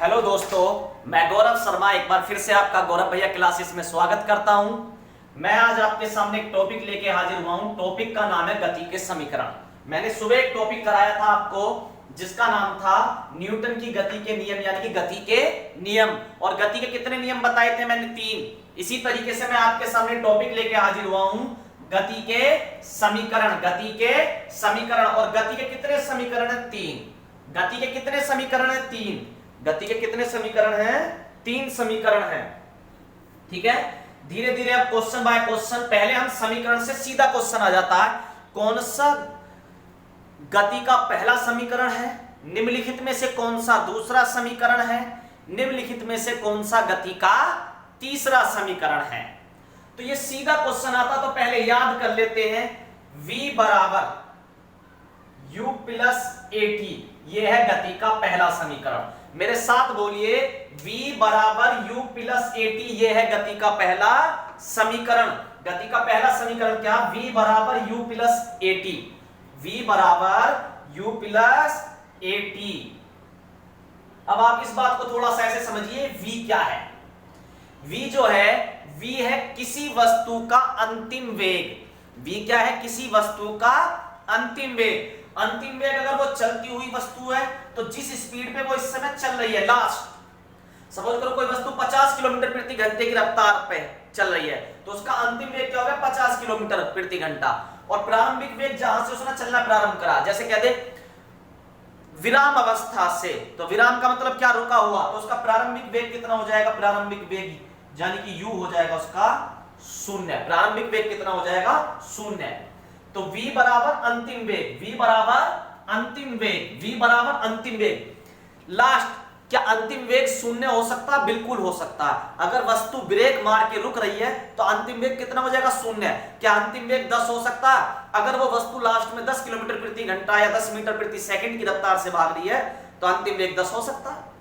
Hello दोस्तों, मैं गौरव शर्मा एक बार फिर से आपका गौरव भैया क्लासेस में स्वागत करता हूं। मैं आज आपके सामने एक टॉपिक लेके हाजिर हुआ हूं। टॉपिक का नाम है गति के समीकरण। मैंने सुबह एक टॉपिक कराया था आपको जिसका नाम था न्यूटन की गति के नियम, यानी कि गति के नियम। और गति के कितने नियम बताए थे मैंने? 3। इसी तरीके से मैं आपके सामने टॉपिक लेके हाजिर हुआ हूं गति के समीकरण। गति के समीकरण, और गति के कितने समीकरण है? 3। गति के कितने समीकरण है? 3। गति के कितने समीकरण हैं? 3 समीकरण हैं। ठीक है, धीरे धीरे अब क्वेश्चन बाय क्वेश्चन। पहले हम समीकरण से सीधा क्वेश्चन आ जाता है। कौन सा गति का पहला समीकरण है? निम्नलिखित में से कौन सा दूसरा समीकरण है? निम्नलिखित में से कौन सा गति का तीसरा समीकरण है? तो ये सीधा क्वेश्चन आता तो पहले याद कर लेते हैं। v बराबर u प्लस at, ये है गति का पहला समीकरण। मेरे साथ बोलिए, v बराबर u प्लस at, ये है गति का पहला समीकरण। गति का पहला समीकरण क्या? v बराबर u प्लस at। v बराबर u प्लस at। अब आप इस बात को थोड़ा सा ऐसे समझिए, v क्या है? v जो है, v है किसी वस्तु का अंतिम वेग। v क्या है? किसी वस्तु का अंतिम वेग। अंतिम वेग अगर वो चलती हुई वस्तु है तो जिस स्पीड पे वो इस समय चल रही है, लास्ट सपोज करो कोई वस्तु 50 किलोमीटर प्रति घंटे की रफ्तार पे चल रही है, तो उसका अंतिम वेग क्या होगा? 50 किलोमीटर प्रति घंटा। और प्रारंभिक वेग जहां से उसने चलना प्रारंभ करा, जैसे कह दे विराम अवस्था से, तो विराम का मतलब क्या? रुका हुआ। तो उसका प्रारंभिक वेग कितना हो जाएगा? प्रारंभिक वेग यानी कि u हो जाएगा उसका 0। प्रारंभिक वेग कितना हो जाएगा? 0। तो v बराबर अंतिम वेग, v बराबर अंतिम वेग, v बराबर अंतिम वेग। लास्ट, क्या अंतिम वेग 0 हो सकता? बिल्कुल हो सकता है। अगर वस्तु ब्रेक मार के रुक रही है तो अंतिम वेग कितना हो जाएगा? 0। क्या अंतिम वेग 10 हो सकता है? अगर वो वस्तु लास्ट में 10 किलोमीटर प्रति घंटा या 10 मीटर प्रति सेकंड की रफ्तार से भाग रही है तो अंतिम वेग 10 हो सकता है।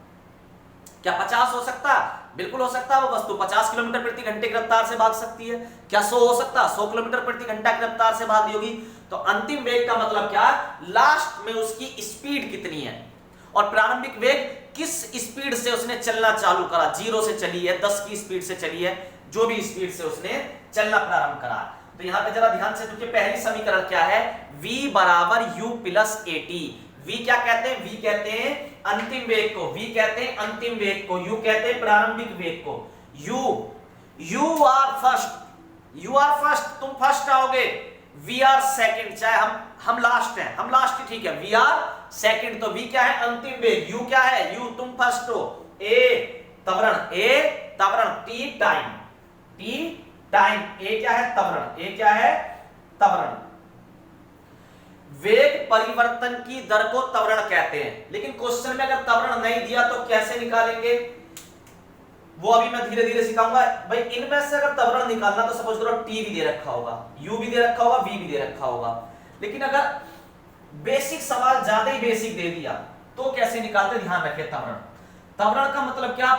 क्या 50 हो सकता है? बिल्कुल हो सकता है। वो वस्तु 50 किलोमीटर प्रति घंटे की रफ्तार से भाग सकती है। क्या 100 हो सकता है? 100 किलोमीटर प्रति घंटा की रफ्तार से भाग रही होगी। तो अंतिम वेग का मतलब क्या? लास्ट में उसकी स्पीड कितनी है, और प्रारंभिक वेग किस स्पीड से उसने चलना चालू करा। 0 से चली है, 10 की स्पीड से चली है, जो भी स्पीड से उसने चलना प्रारंभ करा। तो यहां पे जरा ध्यान से देखिए, पहली समीकरण क्या है? v बराबर u प्लस at। v क्या कहते हैं? v कहते हैं अंतिम वेग को, v कहते हैं अंतिम वेग को, u कहते हैं प्रारंभिक वेग को। you आर फर्स्ट, तुम फर्स्ट आओगे। वी आर सेकंड, चाहे हम लास्ट हैं, हम लास्ट ही ठीक है। वी आर सेकंड, तो v क्या है? अंतिम वेग। u क्या है? u तुम फर्स्ट हो। a त्वरण, t टाइम, a क्या है? त्वरण, a क्या है? त्वरण। वेग परिवर्तन की दर को त्वरण कहते हैं। लेकिन क्वेश्चन में अगर त्वरण नहीं दिया तो कैसे निकालेंगे, वो अभी मैं धीरे धीरे सिखाऊंगा। भाई इनमें से अगर त्वरण निकालना तो सपोज करो t भी दे रखा होगा, u भी दे रखा होगा, v भी दे रखा होगा। लेकिन अगर बेसिक सवाल ज्यादा ही बेसिक दे दिया तो कैसे निकालते? ध्यान रखिए, त्वरण का मतलब क्या?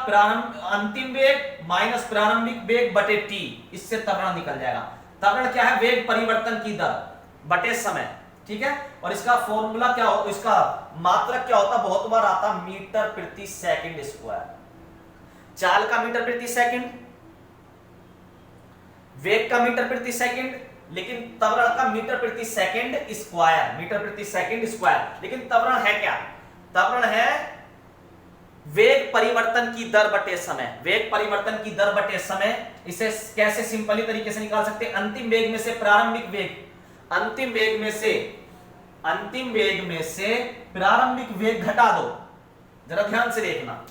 अंतिम वेग माइनस प्रारंभिक वेग बटे t, इससे त्वरण निकल जाएगा। त्वरण क्या है? वेग परिवर्तन की दर बटे समय। ठीक है, और इसका फॉर्मूला क्या हो, इसका मात्रक क्या होता? बहुत बार आता मीटर प्रति सेकंड स्क्वायर। चाल का मीटर प्रति सेकंड, वेग का मीटर प्रति सेकंड, लेकिन त्वरण का मीटर प्रति सेकंड स्क्वायर, मीटर प्रति सेकंड स्क्वायर। लेकिन त्वरण है क्या? त्वरण है वेग परिवर्तन की दर बटे समय। वेग परिवर्तन की दर बटे समय। इसे कैसे सिंपली तरीके से निकाल सकते हैं? अंतिम वेग में से प्रारंभिक वेग, अंतिम वेग में से प्रारंभिक वेग घटा दो। जरा ध्यान से देखना,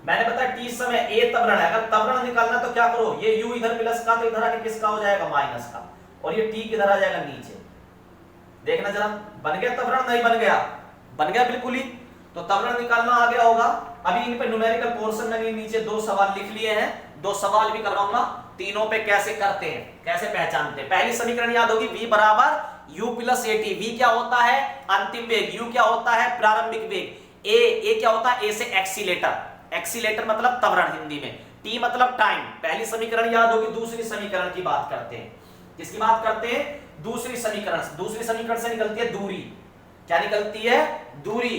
मैंने बताया t समय a त्वरण है। अगर त्वरण निकालना तो क्या करो? ये u इधर प्लस का, तो इधर आके किसका हो जाएगा? माइनस का, और ये t किधर आ जाएगा? नीचे। देखना जरा, बन गया त्वरण? नहीं बन गया? बन गया बिल्कुल ही। तो त्वरण निकालना आ गया होगा। अभी इन पे न्यूमेरिकल पोर्शन में नीचे 2 सवाल लिख लिए हैं, 2 सवाल भी करवाऊंगा। तीनों पे कैसे करते हैं, कैसे पहचानते हैं। पहली समीकरण याद होगी, v बराबर u प्लस at। v क्या होता है? अंतिम वेग। u क्या होता है? प्रारंभिक वेग। a क्या होता है? a से एक्सीलेटर मतलब त्वरण हिंदी में, t मतलब टाइम। पहली समीकरण याद होगी। दूसरी समीकरण की बात करते हैं। किसकी बात करते हैं? दूसरी समीकरण से निकलती है दूरी। क्या निकलती है? दूरी।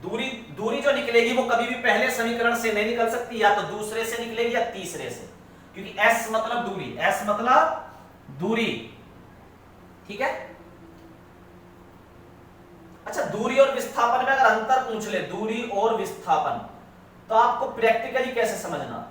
दूरी दूरी जो निकलेगी वो कभी भी पहले समीकरण से नहीं निकल सकती, या तो दूसरे से निकलेगी या तीसरे से, क्योंकि s मतलब दूरी, s मतलब दूरी। ठीक है। अच्छा, दूरी और विस्थापन में अगर अंतर पूछ ले, दूरी और विस्थापन, तो आपको प्रैक्टिकली कैसे समझना?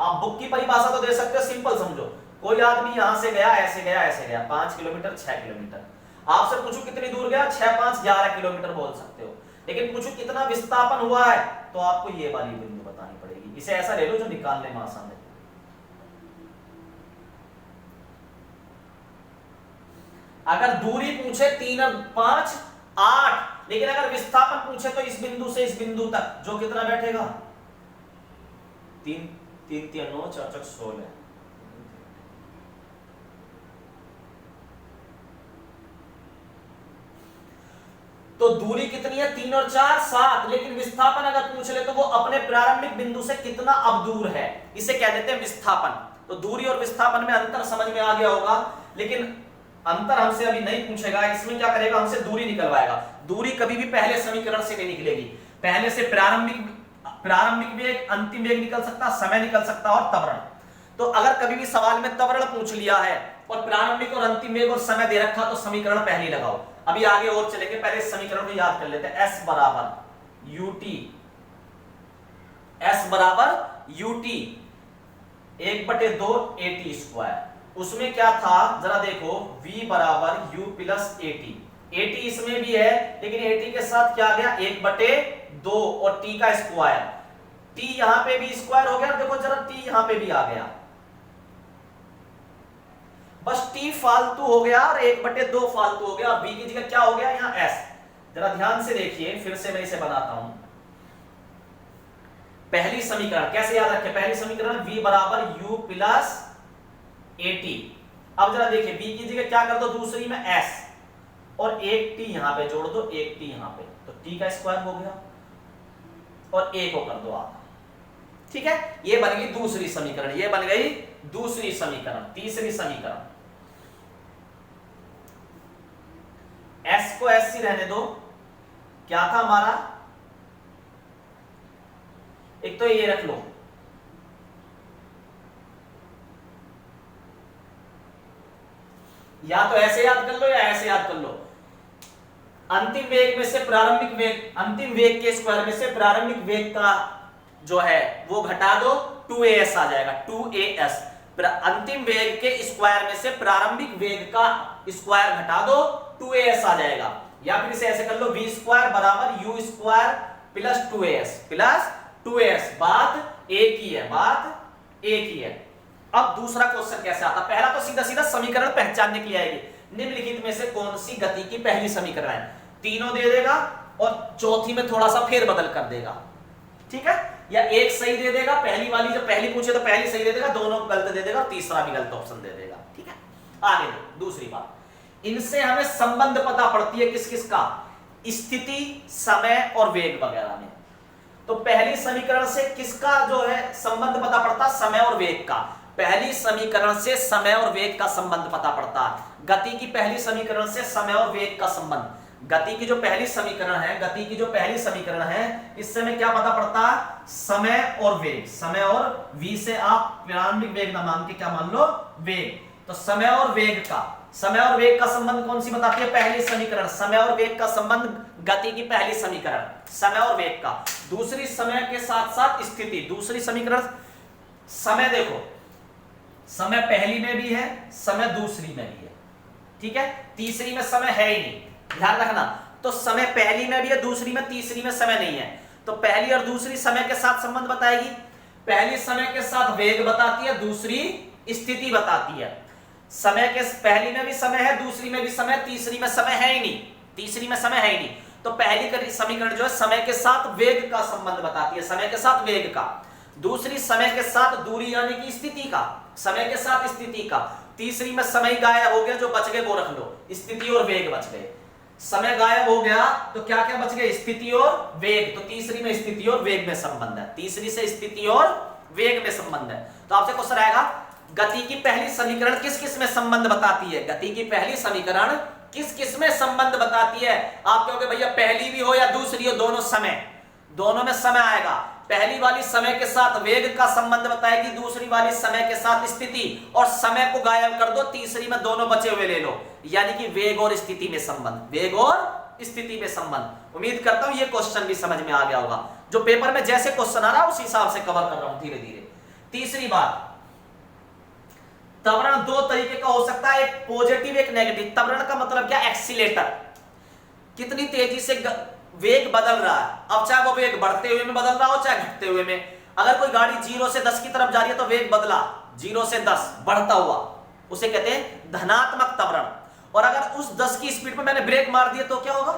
आप बुक की परिभाषा तो दे सकते हो, सिंपल समझो। कोई आदमी यहां से गया, ऐसे गया, ऐसे गया, 5 किलोमीटर, 6 किलोमीटर। आपसे पूछूं कितनी दूर गया, 6, 5, 11 किलोमीटर बोल सकते हो। लेकिन पूछूं कितना विस्थापन हुआ है, तो आपको ये वाली बिंदु बतानी पड़ेगी। इसे ऐसा ले लो जो निकालने में आसान है। अगर दूरी पूछे 3 और 5 8, लेकिन अगर विस्थापन पूछे तो इस बिंदु से इस बिंदु तक जो कितना बैठेगा, 3 3 3 9 4 4 16। तो दूरी कितनी है? 3 और 4 7, लेकिन विस्थापन अगर पूछ ले तो वो अपने प्रारंभिक बिंदु से कितना अब दूर है, इसे क्या देते हैं? विस्थापन। तो दूरी और विस्थापन में अंतर समझ में आ गया होगा, लेकिन अंतर हमसे अभी नहीं पूछेगा। इसमें क्या करेगा? हमसे दूरी निकलवाएगा। दूरी कभी भी पहले समीकरण से नहीं निकलेगी। पहले से प्रारंभिक वेग, अंतिम वेग निकल सकता, समय निकल सकता और त्वरण। तो अगर कभी भी सवाल में त्वरण पूछ लिया है और प्रारंभिक और अंतिम वेग और समय दे रखा, तो समीकरण पहले लगाओ। अभी आगे और चलेंगे, पहले इस समीकरण को याद कर लेते हैं। S बराबर यूटी, S बराबर यूटी 1/2 AT स्क्वायर। उसमें क्या था जरा देखो, v बराबर u प्लस AT। AT इसमें भी है, लेकिन AT के साथ क्या आ गया? 1/2 और t का स्क्वायर। t यहां पे भी स्क्वायर हो गया, देखो जरा t यहां पे भी आ गया, बस t फालतू हो गया और 1/2 फालतू हो गया। और v की जगह क्या हो गया? यहां s। जरा ध्यान से देखिए, फिर से मैं इसे बनाता हूं। पहली समीकरण कैसे याद रखें? पहली समीकरण v बराबर u प्लस AT। अब जरा देखिए, v की जगह क्या कर दो? दूसरी में s, और एक t यहां पे जोड़ दो, एक t यहां पे, तो t का स्क्वायर हो गया, और a को कर दो आधा। ठीक है, ये बन गई दूसरी समीकरण, ये बन गई दूसरी समीकरण। तीसरी समीकरण, s को s ही रहने दो। क्या था हमारा? एक तो ये रख लो, या तो ऐसे याद कर लो या ऐसे याद कर लो। अंतिम वेग में से प्रारंभिक वेग, अंतिम वेग के स्क्वायर में से प्रारंभिक वेग का जो है वो घटा दो, 2as आ जाएगा, 2as। अंतिम वेग के स्क्वायर में से प्रारंभिक वेग का स्क्वायर घटा दो, 2as आ जाएगा। या फिर इसे ऐसे कर लो, v स्क्वायर बराबर u स्क्वायर प्लस 2as। बात एक ही है, बात एक ही है। अब दूसरा क्वेश्चन कैसे आता? पहला तो सीधा सीधा समीकरण पहचानने के लिए आएगी। निम्नलिखित में से कौन सी गति की पहली समीकरण है? तीनों दे देगा और चौथी में थोड़ा सा फेर बदल कर देगा। ठीक है, या एक सही दे देगा, पहली वाली जब पहली पूछे तो पहली सही दे देगा, दोनों गलत दे देगा और तीसरा भी गलत ऑप्शन दे देगा। ठीक है, आगे दूसरी बात, इनसे हमें संबंध पता पड़ती है किस किस का? स्थिति, समय और वेग वगैरह में। तो पहली समीकरण से किसका जो है संबंध पता पड़ता? समय और वेग का। पहली समीकरण से समय और वेग का संबंध पता पड़ता है। गति की पहली समीकरण से समय और वेग का संबंध, गति की जो पहली समीकरण है, गति की जो पहली समीकरण है, इससे हमें क्या पता पड़ता है? समय और वेग। समय और v से आप प्रारंभिक वेग ना मान के क्या मान लो? वेग। तो समय और वेग का, समय और वेग का संबंध कौन सी बताती है? पहली समीकरण। समय और वेग का संबंध गति की पहली समीकरण, समय और वेग का। दूसरी समय के साथ साथ स्थिति, दूसरी समीकरण। समय देखो, समय पहली में भी है, समय दूसरी में भी है। ठीक है, तीसरी में समय है ही नहीं, ध्यान रखना। तो समय पहली में भी है, दूसरी में, तीसरी में समय नहीं है। तो पहली और दूसरी समय के साथ संबंध बताएगी। पहली समय के साथ वेग बताती है, दूसरी स्थिति बताती है। समय के पहली में भी समय है, दूसरी में भी समय, तीसरी में समय है ही नहीं, तीसरी में समय है ही नहीं। तो पहली समीकरण जो है समय के साथ वेग का संबंध बताती है, समय के साथ वेग का। दूसरी समय के साथ दूरी यानी कि स्थिति का, समय के साथ स्थिति का। तीसरी में समय गायब हो गया, जो बच गए वो रख लो, स्थिति और वेग बच गए। समय गायब हो गया तो क्या क्या बच गए? स्थिति और वेग। तो तीसरी में स्थिति और वेग में संबंध है, तीसरी से स्थिति और वेग में संबंध है। तो आपसे क्वेश्चन आएगा, गति की पहली समीकरण किस किस में संबंध बताती है? गति की पहली समीकरण किस किस में संबंध बताती है? आप कहोगे भैया पहली भी हो या दूसरी हो, दोनों समय, दोनों में समय आएगा। पहली वाली समय के साथ वेग का संबंध बताएगी, दूसरी वाली समय के साथ स्थिति, और समय को गायब कर दो, तीसरी में दोनों बचे हुए ले लो, यानी कि वेग और स्थिति में संबंध, वेग और स्थिति में संबंध। उम्मीद करता हूं ये क्वेश्चन भी समझ में आ गया होगा। जो पेपर में जैसे क्वेश्चन आ रहा है उस हिसाब से कवर कर रहा हूं धीरे धीरे। तीसरी बात, त्वरण दो तरीके का हो सकता है, एक पॉजिटिव एक नेगेटिव। त्वरण का मतलब क्या? एक्सीलेटर, कितनी तेजी से वेग बदल रहा है। अब चाहे वो वेग बढ़ते हुए में बदल रहा हो चाहे घटते हुए में। अगर कोई गाड़ी 0 से 10 की तरफ जा रही है तो वेग बदला 0 से 10 बढ़ता हुआ, उसे कहते हैं धनात्मक त्वरण। और अगर उस 10 की स्पीड में मैंने ब्रेक मार दिया तो क्या होगा?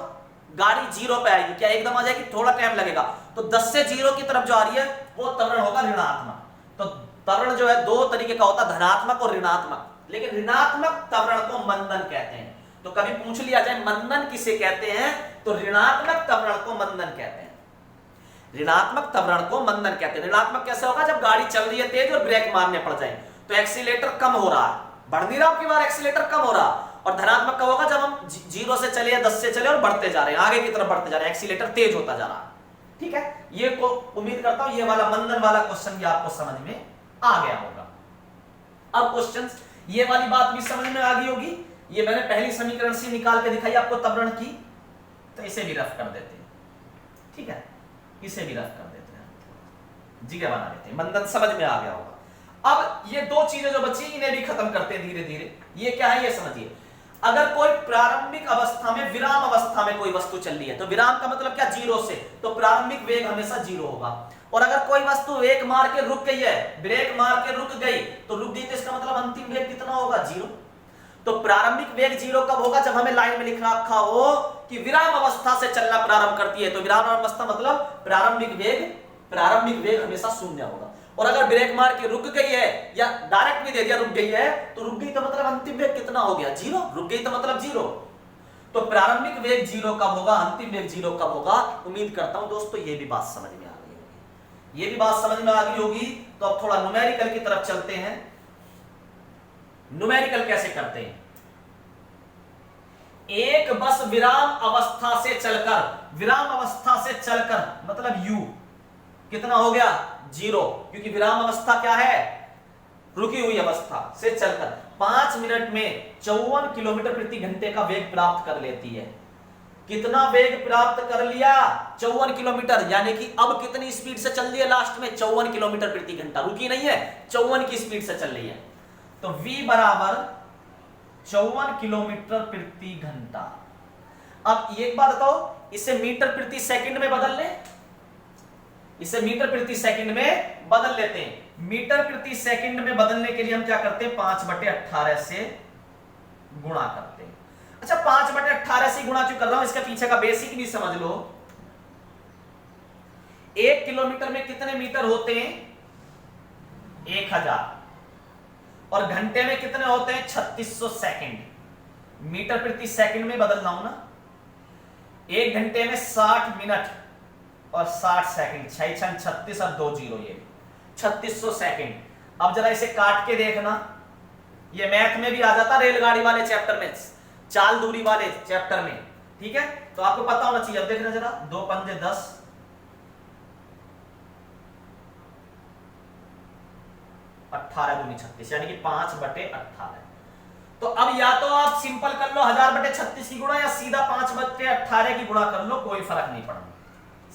गाड़ी 0 पे आएगी। क्या एकदम आ जाएगी? थोड़ा टाइम लगेगा। तो 10 से 0 की तरफ जो आ रही है वो त्वरण होगा ऋणात्मक। तो त्वरण जो है दो तरीके का होता है, धनात्मक और ऋणात्मक। लेकिन ऋणात्मक त्वरण को मंदन कहते हैं। तो कभी पूछ लिया जाए मंदन किसे कहते हैं, तो ऋणात्मक त्वरण को मंदन कहते हैं। ऋणात्मक त्वरण को मंदन कहते हैं। ऋणात्मक कैसे होगा? जब गाड़ी चल रही है तेज और ब्रेक मारने पड़ जाए तो एक्सीलेटर कम हो रहा है, बढ़ नहीं रहा, आपकी बार एक्सीलेटर कम हो रहा। और धनात्मक कब होगा? जब हम 0 से चले या 10 से चले और बढ़ते जा रहे हैं, आगे की तरफ बढ़ते जा रहे हैं, एक्सीलेटर तेज होता जा रहा है। ठीक है, ये को उम्मीद करता हूं ये वाला मंदन वाला क्वेश्चन भी आपको समझ में आ गया होगा। अब क्वेश्चन, ये वाली बात भी समझ में आ गई होगी। ये मैंने पहली समीकरण से निकाल के दिखाई आपको त्वरण की, तो इसे भी रफ कर देते हैं। ठीक है, इसे भी रफ कर देते हैं, जगह बना देते हैं। मंदन समझ में आ गया होगा। अब ये दो चीजें जो बची इन्हें भी खत्म करते हैं धीरे धीरे। ये क्या है ये समझिए। अगर कोई प्रारंभिक अवस्था में, विराम अवस्था में कोई वस्तु चल रही है, तो विराम का मतलब क्या? 0 से, तो प्रारंभिक वेग हमेशा 0 होगा। और अगर कोई वस्तु वेग मार के रुक गई है, ब्रेक मार के रुक गई, तो रुक गई, तो इसका मतलब अंतिम वेग कितना होगा? 0। तो प्रारंभिक वेग 0 कब होगा? जब हमें लाइन में लिख रखा हो कि विराम अवस्था से चलना प्रारंभ करती है, तो विराम अवस्था मतलब प्रारंभिक वेग हमेशा 0 होगा। और अगर ब्रेक मार के रुक गई है या डायरेक्ट भी दे दिया रुक गई है, तो रुक गई तो मतलब अंतिम वेग कितना हो गया? 0। रुक गई तो मतलब 0। तो प्रारंभिक वेग 0 कब होगा, अंतिम वेग 0 कब होगा? उम्मीद करता हूं दोस्तों ये भी बात समझ में आ गई होगी। ये भी बात समझ में आ गई होगी। तो अब थोड़ा न्यूमेरिकल की तरफ चलते हैं। न्यूमेरिकल कैसे करते हैं? एक बस विराम अवस्था से चलकर मतलब u कितना हो गया? 0, क्योंकि विराम अवस्था क्या है? रुकी हुई अवस्था से चलकर 5 मिनट में 54 किलोमीटर प्रति घंटे का वेग प्राप्त कर लेती है। कितना वेग प्राप्त कर लिया? 54 किलोमीटर, यानी कि अब कितनी स्पीड से चल रही है? लास्ट में 54 किलोमीटर प्रति घंटा, रुकी नहीं है, 54 की स्पीड से चल रही है। तो v बराबर 54 किलोमीटर प्रति घंटा। अब एक बात बताओ, इसे मीटर प्रति सेकंड में बदल ले, इसे मीटर प्रति सेकंड में बदल लेते हैं। मीटर प्रति सेकंड में बदलने के लिए हम क्या करते हैं? 5/18 से गुणा करते हैं। अच्छा, 5/18 से गुणा क्यों कर रहा हूं? इसके पीछे का बेसिक भी समझ लो। 1 किलोमीटर में कितने मीटर होते हैं? 1000। और घंटे में कितने होते हैं? 3600 सेकंड। मीटर प्रति सेकंड में बदल रहा हूं ना। 1 घंटे में 60 मिनट और 60 सेकंड, 6 6 36 और 2 0, ये 3600 सेकंड। अब जरा इसे काट के देखना, ये मैथ में भी आ जाता, रेलगाड़ी वाले चैप्टर में, चाल दूरी वाले चैप्टर में। ठीक है, तो आपको पता होना चाहिए। अब देखना जरा, 2 पंजे 10, 18 दूनी 36, यानी कि 5/18। तो अब या तो आप सिंपल कर लो 1000/36 की गुणा, या सीधा 5/18 की गुणा कर लो, कोई फर्क नहीं पड़ना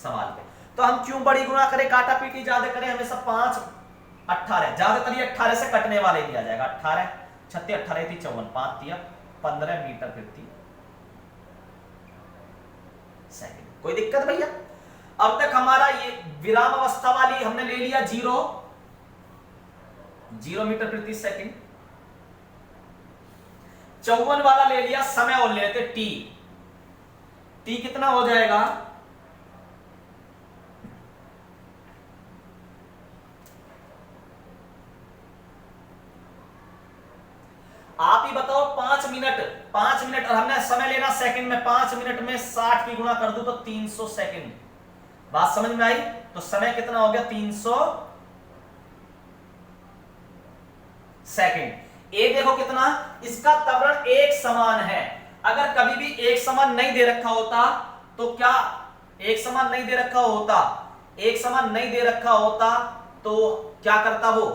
सवाल पे। तो हम क्यों बड़ी गुणा करें, काटा पीटी ज्यादा करें? हमेशा 5/18, ज्यादातर ये 18 से कटने वाले भी आ जाएगा। 18 36 18 थी 54, 5 3 15 मीटर प्रति सेकंड। कोई दिक्कत भैया? अब तक हमारा ये विराम अवस्था वाली हमने ले लिया 0 मीटर प्रति सेकंड। 54 वाला ले लिया, समय और ले लेते टी कितना हो जाएगा? आप ही बताओ। 5 मिनट और हमने समय लेना सेकंड में। 5 मिनट में 60 की गुणा कर दूं तो 300 सेकंड। बात समझ में आई? तो समय कितना हो गया? 300 सेकंड। ये देखो कितना, इसका त्वरण एक समान है। अगर कभी भी एक समान नहीं दे रखा होता तो क्या, एक समान नहीं दे रखा होता, एक समान नहीं दे रखा होता तो क्या करता वो,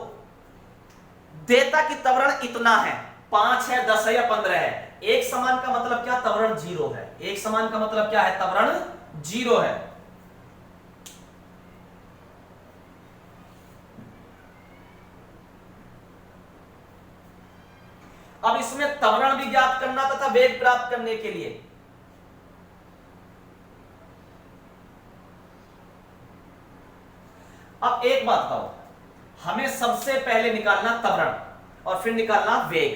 देता कि त्वरण इतना है, 5 है, 10 है या 15 है। एक समान का मतलब क्या, त्वरण 0 है। एक समान का मतलब क्या है, त्वरण 0 है। अब इसमें त्वरण भी ज्ञात करना तथा वेग प्राप्त करने के लिए अब एक बात कहो, हमें सबसे पहले निकालना त्वरण और फिर निकालना वेग।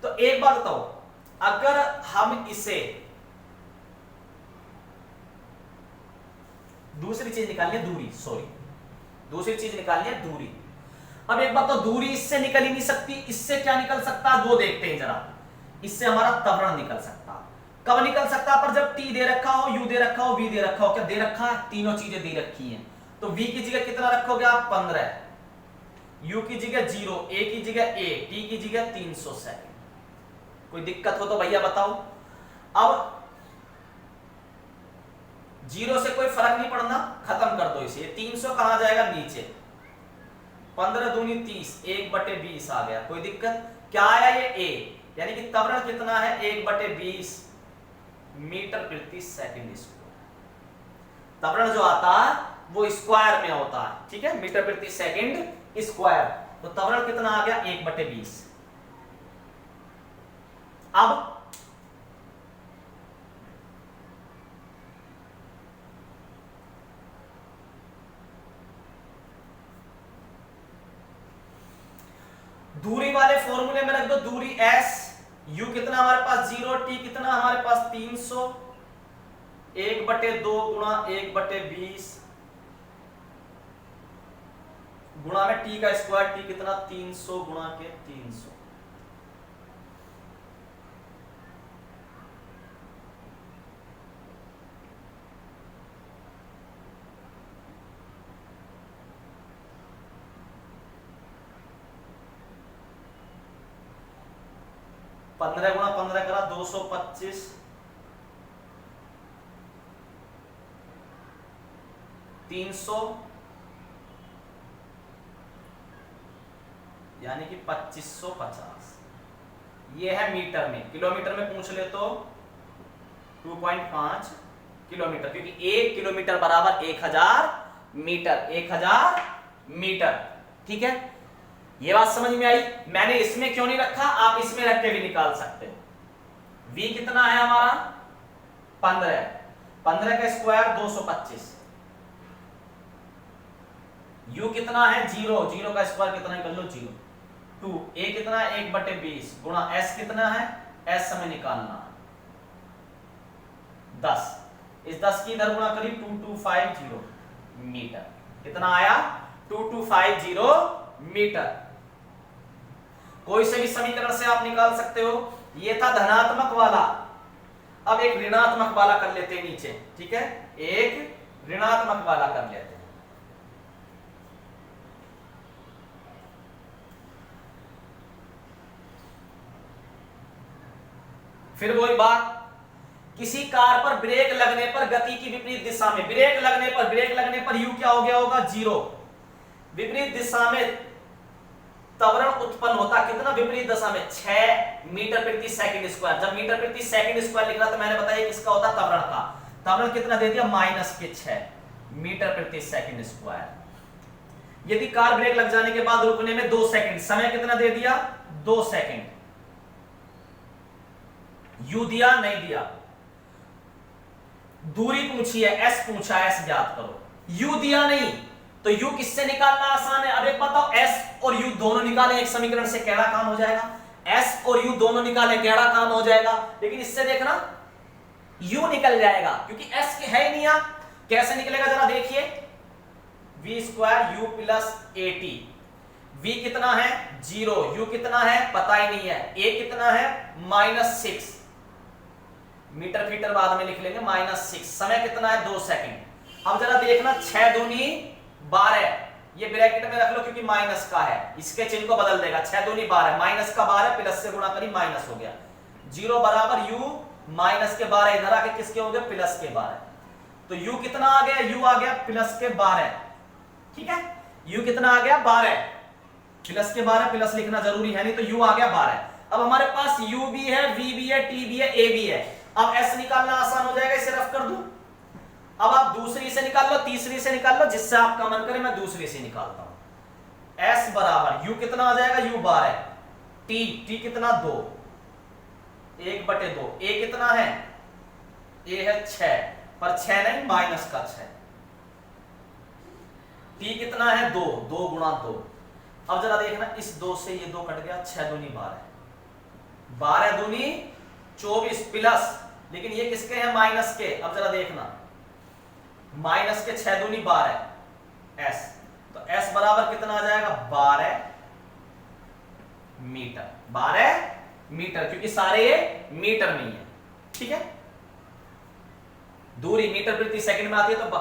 तो एक बात बताओ, अगर हम इसे, दूसरी चीज निकालनी है दूरी, सॉरी दूसरी चीज निकालनी है दूरी। अब एक बात तो, दूरी इससे निकल ही नहीं सकती, इससे क्या निकल सकता है वो देखते हैं जरा। इससे हमारा त्वरण निकल सकता, कब निकल सकता, पर जब t दे रखा हो, u दे रखा हो, v दे रखा हो। क्या दे रखा है, तीनों चीजें दे रखी हैं। तो v की जगह कितना रखोगे आप, 15, u की जगह 0, a की जगह a, t की जगह 300 सेकंड। कोई दिक्कत हो तो भैया बताओ। अब 0 से कोई फर्क नहीं पड़ना, खत्म कर दो इसे। 300 कहां जाएगा, नीचे। 15 दूनी 30, 1/20 आ गया। कोई दिक्कत, क्या आया ये a, यानी कि त्वरण कितना है, 1/20 मीटर प्रति सेकंड स्क्वायर। त्वरण जो आता है वो स्क्वायर में होता है, ठीक है, मीटर प्रति सेकंड स्क्वायर। तो त्वरण कितना आ गया, 1/20। अब दूरी वाले फॉर्मूले में रख दो, दूरी s, u कितना हमारे पास 0, t कितना हमारे पास 300, 1/2 गुणा 1/20 गुणा में t का स्क्वायर, t कितना 300 गुणा के 300। पंद्रह गुणा 15 करा 225, 300 यानी कि 2550। ये है मीटर में। किलोमीटर में पूछ ले तो 2.5 किलोमीटर, क्योंकि 1 किलोमीटर बराबर 1000 मीटर, 1000 मीटर। ठीक है, ये बात समझ में आई। मैंने इसमें क्यों नहीं रखा, आप इसमें रख के भी निकाल सकते हो। v कितना है हमारा 15, 15 का स्क्वायर 225, u कितना है 0, 0 का स्क्वायर कितना निकल लो 0, 2, a कितना है 1/20 गुणा s कितना है, s हमें निकालना 10, इस 10 की इधर गुणा करी 2250 मीटर। कितना आया 2250 मीटर। कोई से भी समीकरण से आप निकाल सकते हो। ये था धनात्मक वाला। अब एक ऋणात्मक वाला कर लेते हैं नीचे, ठीक है, एक ऋणात्मक वाला कर लेते हैं। फिर वही बात, किसी कार पर ब्रेक लगने पर गति की विपरीत दिशा में, ब्रेक लगने पर u क्या हो गया होगा 0, विपरीत दिशा में त्वरण उत्पन्न होता कितना, विपरीत दिशा में 6 मीटर प्रति सेकंड स्क्वायर। जब मीटर प्रति सेकंड स्क्वायर लिखना तो मैंने बताया किसका होता, त्वरण का। त्वरण कितना दे दिया, -6 मीटर प्रति सेकंड स्क्वायर। यदि कार ब्रेक लग जाने के बाद रुकने में 2 सेकंड, समय कितना दे दिया 2 सेकंड। u दिया नहीं दिया, दूरी पूछी है, s पूछा है, s ज्ञात करो। u दिया नहीं तो u किससे निकालना आसान है। अब एक बताओ, s और u दोनों निकालें एक समीकरण से, कैड़ा काम हो जाएगा। s और u दोनों निकालें, कैड़ा काम हो जाएगा। लेकिन इससे देखना u निकल जाएगा, क्योंकि s है ही नहीं यहां। कैसे निकलेगा जरा देखिए, v² u plus at। v कितना है 0, u कितना है पता ही नहीं है, a कितना है -6, मीटर फीटर बाद में लिख लेंगे, -6। समय कितना है 2 सेकंड। अब जरा देखना 6 दूनी 12, ये ब्रैकेट में रख लो क्योंकि माइनस का है, इसके चिन्ह को बदल देगा। 6 दूनी 12, माइनस का 12 प्लस से गुणा करी माइनस हो गया। 0 बराबर u माइनस के 12, इधर आके किसके हो गए प्लस के 12, तो u कितना आ गया, u आ गया प्लस के 12, ठीक है, u कितना आ गया 12, प्लस के 12, प्लस लिखना जरूरी है नहीं, तो u आ गया 12। अब हमारे पास u भी है, v भी है, t भी है, a भी है। अब s निकालना आसान हो जाएगा, इसे रफ कर दूं। अब आप दूसरी से निकाल लो, तीसरी से निकाल लो, जिससे आपका मन करे, मैं दूसरी से निकालता हूं। s बराबर u कितना आ जाएगा, u 12, t कितना 2, 1/2, a कितना है, a है 6, पर 6 नहीं माइनस का 6, t कितना है 2, 2 गुणा 2। अब जरा देखना, इस 2 से ये 2 कट गया, 6 दूनी 12, 12 दूनी 24 प्लस, लेकिन ये किसके हैं माइनस के। अब जरा देखना, माइनस के 6 दूनी 12, s, तो s बराबर कितना आ जाएगा 12 मीटर, 12 मीटर, क्योंकि सारे ये मीटर में ही है, ठीक है। दूरी मीटर प्रति सेकंड में आती है तो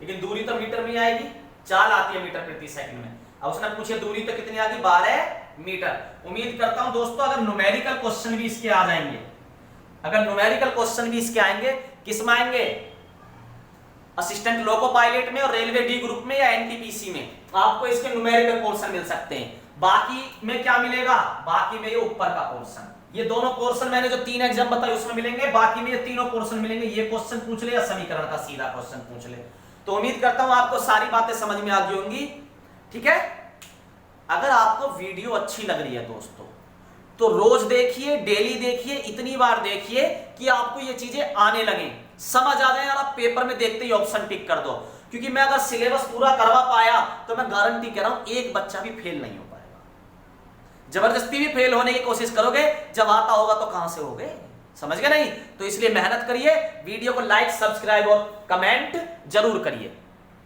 लेकिन दूरी तो मीटर में आएगी, चाल आती है मीटर प्रति सेकंड में। अब उसने पूछे दूरी तो कितनी आ गई 12 मीटर। उम्मीद करता हूं दोस्तों अगर न्यूमेरिकल क्वेश्चन भी इसके आ जाएंगे, अगर न्यूमेरिकल क्वेश्चन भी इसके आएंगे, किस में आएंगे, असिस्टेंट लोको पायलट में और रेलवे डी ग्रुप में या एनटीपीसी में, आपको इसके न्यूमेरिकल पोर्शन मिल सकते हैं। बाकी में क्या मिलेगा, बाकी में ये ऊपर का पोर्शन, ये दोनों पोर्शन मैंने जो 3 एग्जाम बताए उसमें मिलेंगे, बाकी में ये तीनों पोर्शन मिलेंगे। ये क्वेश्चन पूछ ले या समीकरण का सीधा क्वेश्चन पूछ ले। तो उम्मीद करता हूं आपको सारी बातें समझ में आ गई होंगी, ठीक है। अगर आपको वीडियो अच्छी लग रही है दोस्तों, तो रोज देखिए, डेली देखिए, इतनी बार देखिए कि आपको ये चीजें आने लगे, समझ आ जाए, और आप पेपर में देखते ही ऑप्शन टिक कर दो। क्योंकि मैं अगर सिलेबस पूरा करवा पाया तो मैं गारंटी कह रहा हूं एक बच्चा भी फेल नहीं हो पाएगा। जबरदस्ती भी फेल होने की कोशिश करोगे, जब आता होगा तो कहां से होगे, समझ गए नहीं। तो इसलिए मेहनत करिए, वीडियो को लाइक, सब्सक्राइब और कमेंट जरूर करिए।